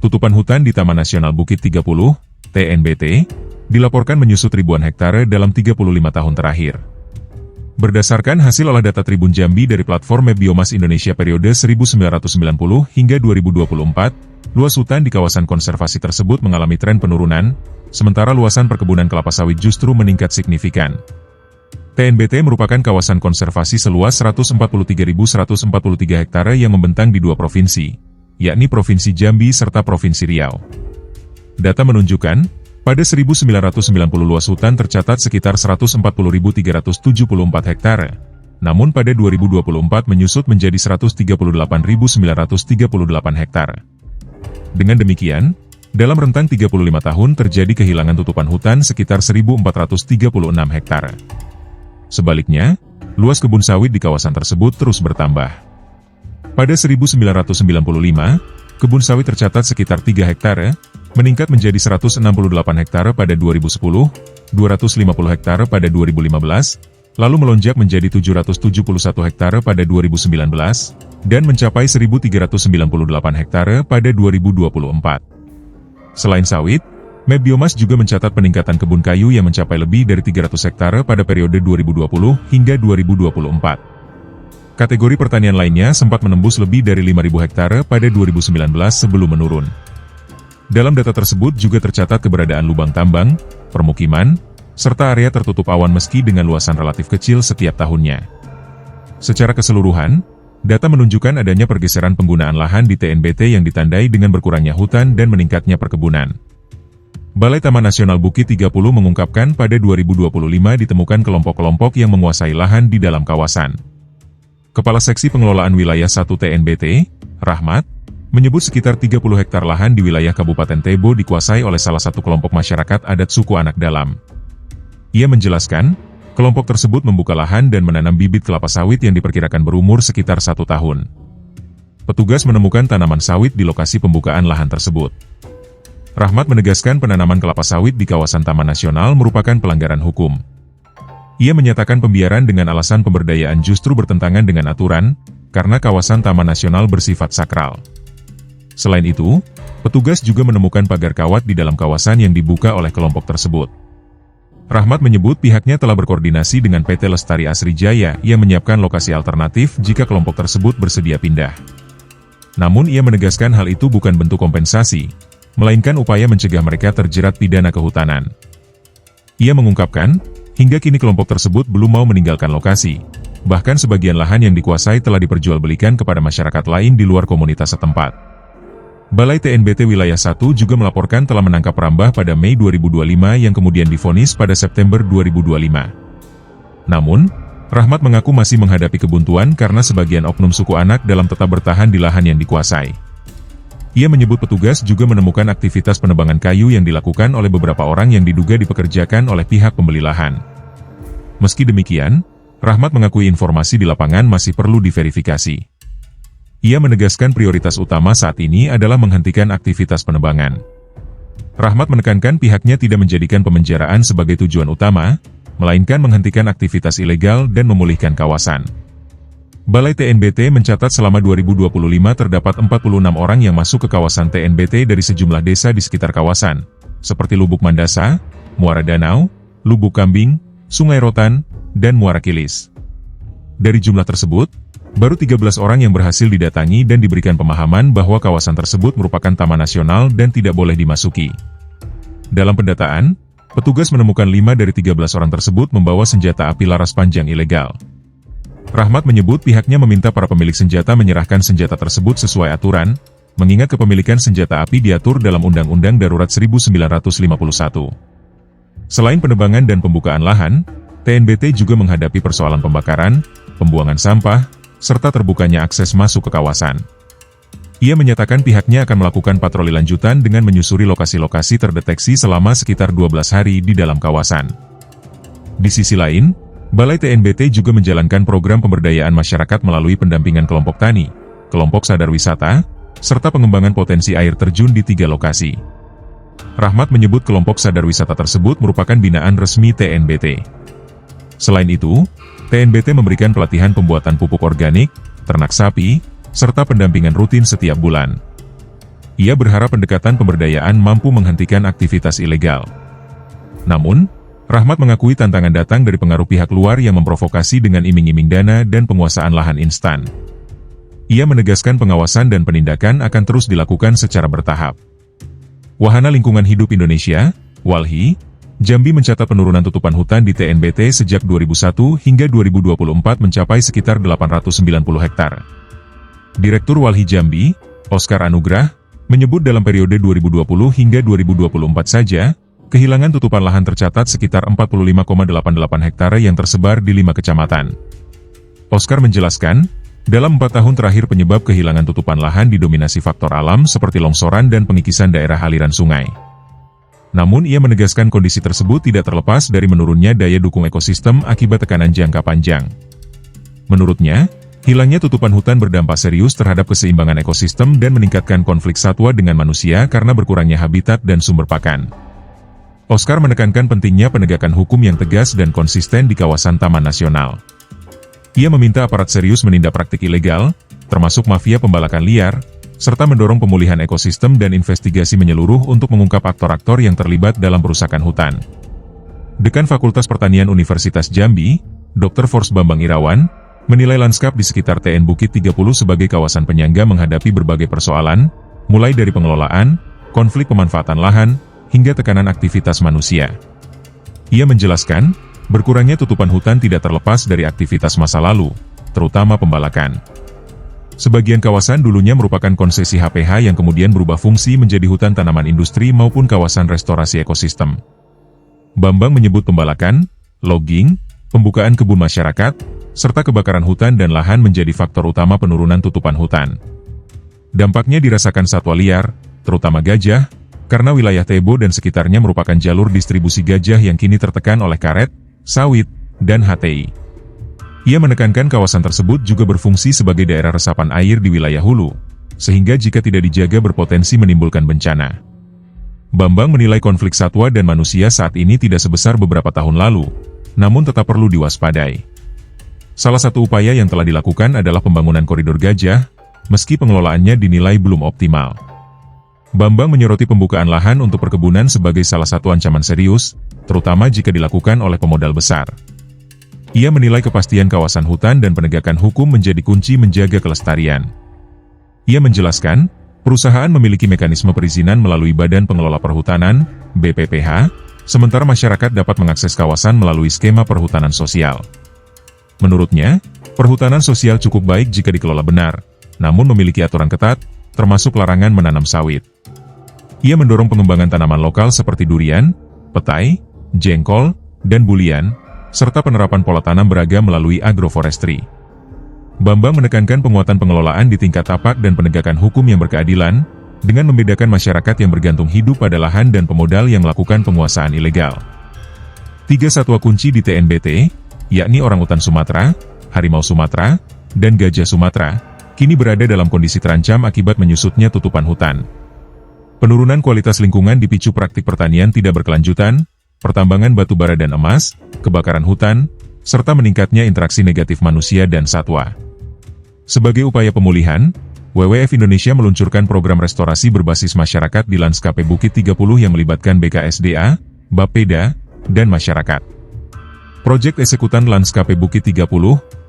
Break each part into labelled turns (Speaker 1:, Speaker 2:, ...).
Speaker 1: tutupan hutan di Taman Nasional Bukit 30, TNBT, dilaporkan menyusut ribuan hektare dalam 35 tahun terakhir. Berdasarkan hasil olah data Tribun Jambi dari platform Map Biomas Indonesia periode 1990 hingga 2024, luas hutan di kawasan konservasi tersebut mengalami tren penurunan, sementara luasan perkebunan kelapa sawit justru meningkat signifikan. TNBT merupakan kawasan konservasi seluas 143.143 hektare yang membentang di dua provinsi, yakni Provinsi Jambi serta Provinsi Riau. Data menunjukkan, pada 1990 luas hutan tercatat sekitar 140.374 hektare, namun pada 2024 menyusut menjadi 138.938 hektare. Dengan demikian, dalam rentang 35 tahun terjadi kehilangan tutupan hutan sekitar 1.436 hektare. Sebaliknya, luas kebun sawit di kawasan tersebut terus bertambah. Pada 1995, kebun sawit tercatat sekitar 3 hektare, meningkat menjadi 168 hektare pada 2010, 250 hektare pada 2015, lalu melonjak menjadi 771 hektare pada 2019, dan mencapai 1.398 hektare pada 2024. Selain sawit, Map Biomas juga mencatat peningkatan kebun kayu yang mencapai lebih dari 300 hektare pada periode 2020 hingga 2024. Kategori pertanian lainnya sempat menembus lebih dari 5.000 hektare pada 2019 sebelum menurun. Dalam data tersebut juga tercatat keberadaan lubang tambang, permukiman, serta area tertutup awan meski dengan luasan relatif kecil setiap tahunnya. Secara keseluruhan, data menunjukkan adanya pergeseran penggunaan lahan di TNBT yang ditandai dengan berkurangnya hutan dan meningkatnya perkebunan. Balai Taman Nasional Bukit 30 mengungkapkan pada 2025 ditemukan kelompok-kelompok yang menguasai lahan di dalam kawasan. Kepala Seksi Pengelolaan Wilayah 1 TNBT, Rahmat, menyebut sekitar 30 hektar lahan di wilayah Kabupaten Tebo dikuasai oleh salah satu kelompok masyarakat adat suku Anak Dalam. Ia menjelaskan, kelompok tersebut membuka lahan dan menanam bibit kelapa sawit yang diperkirakan berumur sekitar 1 tahun. Petugas menemukan tanaman sawit di lokasi pembukaan lahan tersebut. Rahmat menegaskan penanaman kelapa sawit di kawasan Taman Nasional merupakan pelanggaran hukum. Ia menyatakan pembiaran dengan alasan pemberdayaan justru bertentangan dengan aturan, karena kawasan Taman Nasional bersifat sakral. Selain itu, petugas juga menemukan pagar kawat di dalam kawasan yang dibuka oleh kelompok tersebut. Rahmat menyebut pihaknya telah berkoordinasi dengan PT Lestari Asri Jaya yang menyiapkan lokasi alternatif jika kelompok tersebut bersedia pindah. Namun ia menegaskan hal itu bukan bentuk kompensasi, melainkan upaya mencegah mereka terjerat pidana kehutanan. Ia mengungkapkan, hingga kini kelompok tersebut belum mau meninggalkan lokasi, bahkan sebagian lahan yang dikuasai telah diperjualbelikan kepada masyarakat lain di luar komunitas setempat. Balai TNBT Wilayah 1 juga melaporkan telah menangkap Rambah pada Mei 2025 yang kemudian divonis pada September 2025. Namun, Rahmat mengaku masih menghadapi kebuntuan karena sebagian oknum suku Anak Dalam tetap bertahan di lahan yang dikuasai. Ia menyebut petugas juga menemukan aktivitas penebangan kayu yang dilakukan oleh beberapa orang yang diduga dipekerjakan oleh pihak pembeli lahan. Meski demikian, Rahmat mengakui informasi di lapangan masih perlu diverifikasi. Ia menegaskan prioritas utama saat ini adalah menghentikan aktivitas penebangan. Rahmat menekankan pihaknya tidak menjadikan pemenjaraan sebagai tujuan utama, melainkan menghentikan aktivitas ilegal dan memulihkan kawasan. Balai TNBT mencatat selama 2025 terdapat 46 orang yang masuk ke kawasan TNBT dari sejumlah desa di sekitar kawasan, seperti Lubuk Mandasa, Muara Danau, Lubuk Kambing, Sungai Rotan, dan Muara Kilis. Dari jumlah tersebut, baru 13 orang yang berhasil didatangi dan diberikan pemahaman bahwa kawasan tersebut merupakan taman nasional dan tidak boleh dimasuki. Dalam pendataan, petugas menemukan 5 dari 13 orang tersebut membawa senjata api laras panjang ilegal. Rahmat menyebut pihaknya meminta para pemilik senjata menyerahkan senjata tersebut sesuai aturan, mengingat kepemilikan senjata api diatur dalam Undang-Undang Darurat 1951. Selain penebangan dan pembukaan lahan, TNBT juga menghadapi persoalan pembakaran, pembuangan sampah, serta terbukanya akses masuk ke kawasan. Ia menyatakan pihaknya akan melakukan patroli lanjutan dengan menyusuri lokasi-lokasi terdeteksi selama sekitar 12 hari di dalam kawasan. Di sisi lain, Balai TNBT juga menjalankan program pemberdayaan masyarakat melalui pendampingan kelompok tani, kelompok sadar wisata, serta pengembangan potensi air terjun di 3 lokasi. Rahmat menyebut kelompok sadar wisata tersebut merupakan binaan resmi TNBT. Selain itu, TNBT memberikan pelatihan pembuatan pupuk organik, ternak sapi, serta pendampingan rutin setiap bulan. Ia berharap pendekatan pemberdayaan mampu menghentikan aktivitas ilegal. Namun, Rahmat mengakui tantangan datang dari pengaruh pihak luar yang memprovokasi dengan iming-iming dana dan penguasaan lahan instan. Ia menegaskan pengawasan dan penindakan akan terus dilakukan secara bertahap. Wahana Lingkungan Hidup Indonesia, WALHI, Jambi mencatat penurunan tutupan hutan di TNBT sejak 2001 hingga 2024 mencapai sekitar 890 hektar. Direktur WALHI Jambi, Oscar Anugrah, menyebut dalam periode 2020 hingga 2024 saja, kehilangan tutupan lahan tercatat sekitar 45,88 hektare yang tersebar di 5 kecamatan. Oscar menjelaskan, dalam 4 tahun terakhir penyebab kehilangan tutupan lahan didominasi faktor alam seperti longsoran dan pengikisan daerah aliran sungai. Namun ia menegaskan kondisi tersebut tidak terlepas dari menurunnya daya dukung ekosistem akibat tekanan jangka panjang. Menurutnya, hilangnya tutupan hutan berdampak serius terhadap keseimbangan ekosistem dan meningkatkan konflik satwa dengan manusia karena berkurangnya habitat dan sumber pakan. Oscar menekankan pentingnya penegakan hukum yang tegas dan konsisten di kawasan Taman Nasional. Ia meminta aparat serius menindak praktik ilegal, termasuk mafia pembalakan liar, serta mendorong pemulihan ekosistem dan investigasi menyeluruh untuk mengungkap aktor-aktor yang terlibat dalam perusakan hutan. Dekan Fakultas Pertanian Universitas Jambi, Dr. Fors Bambang Irawan, menilai lanskap di sekitar TN Bukit 30 sebagai kawasan penyangga menghadapi berbagai persoalan, mulai dari pengelolaan, konflik pemanfaatan lahan, hingga tekanan aktivitas manusia. Ia menjelaskan, berkurangnya tutupan hutan tidak terlepas dari aktivitas masa lalu, terutama pembalakan. Sebagian kawasan dulunya merupakan konsesi HPH yang kemudian berubah fungsi menjadi hutan tanaman industri maupun kawasan restorasi ekosistem. Bambang menyebut pembalakan, logging, pembukaan kebun masyarakat, serta kebakaran hutan dan lahan menjadi faktor utama penurunan tutupan hutan. Dampaknya dirasakan satwa liar, terutama gajah, karena wilayah Tebo dan sekitarnya merupakan jalur distribusi gajah yang kini tertekan oleh karet, sawit, dan HTI. Ia menekankan kawasan tersebut juga berfungsi sebagai daerah resapan air di wilayah hulu, sehingga jika tidak dijaga berpotensi menimbulkan bencana. Bambang menilai konflik satwa dan manusia saat ini tidak sebesar beberapa tahun lalu, namun tetap perlu diwaspadai. Salah satu upaya yang telah dilakukan adalah pembangunan koridor gajah, meski pengelolaannya dinilai belum optimal. Bambang menyoroti pembukaan lahan untuk perkebunan sebagai salah satu ancaman serius, terutama jika dilakukan oleh pemodal besar. Ia menilai kepastian kawasan hutan dan penegakan hukum menjadi kunci menjaga kelestarian. Ia menjelaskan, perusahaan memiliki mekanisme perizinan melalui Badan Pengelola Perhutanan, BPPH, sementara masyarakat dapat mengakses kawasan melalui skema perhutanan sosial. Menurutnya, perhutanan sosial cukup baik jika dikelola benar, namun memiliki aturan ketat, termasuk larangan menanam sawit. Ia mendorong pengembangan tanaman lokal seperti durian, petai, jengkol, dan bulian, serta penerapan pola tanam beragam melalui agroforestry. Bambang menekankan penguatan pengelolaan di tingkat tapak dan penegakan hukum yang berkeadilan, dengan membedakan masyarakat yang bergantung hidup pada lahan dan pemodal yang melakukan penguasaan ilegal. 3 satwa kunci di TNBT, yakni orangutan Sumatera, harimau Sumatera, dan gajah Sumatera, kini berada dalam kondisi terancam akibat menyusutnya tutupan hutan. Penurunan kualitas lingkungan dipicu praktik pertanian tidak berkelanjutan, pertambangan batu bara dan emas, kebakaran hutan, serta meningkatnya interaksi negatif manusia dan satwa. Sebagai upaya pemulihan, WWF Indonesia meluncurkan program restorasi berbasis masyarakat di Lanskape Bukit 30 yang melibatkan BKSDA, Bapeda, dan masyarakat. Projek Eksekutan Lanskape Bukit 30,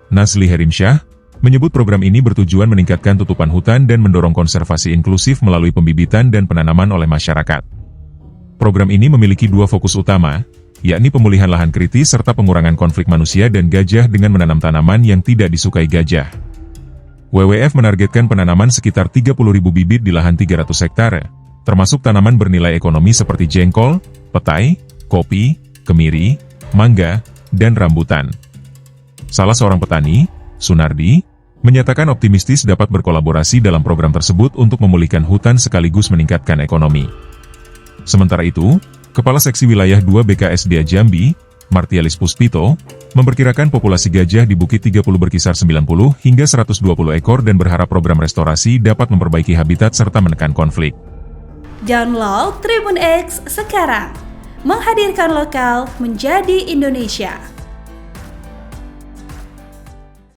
Speaker 1: Nazli Herimsyah, menyebut program ini bertujuan meningkatkan tutupan hutan dan mendorong konservasi inklusif melalui pembibitan dan penanaman oleh masyarakat. Program ini memiliki 2 fokus utama, yakni pemulihan lahan kritis serta pengurangan konflik manusia dan gajah dengan menanam tanaman yang tidak disukai gajah. WWF menargetkan penanaman sekitar 30.000 bibit di lahan 300 hektare, termasuk tanaman bernilai ekonomi seperti jengkol, petai, kopi, kemiri, mangga, dan rambutan. Salah seorang petani, Sunardi, menyatakan optimistis dapat berkolaborasi dalam program tersebut untuk memulihkan hutan sekaligus meningkatkan ekonomi. Sementara itu, Kepala Seksi Wilayah 2 BKSDA Jambi, Martialis Puspito, memperkirakan populasi gajah di Bukit 30 berkisar 90 hingga 120 ekor dan berharap program restorasi dapat memperbaiki habitat serta menekan konflik.
Speaker 2: Download Tribun X sekarang, menghadirkan lokal menjadi Indonesia.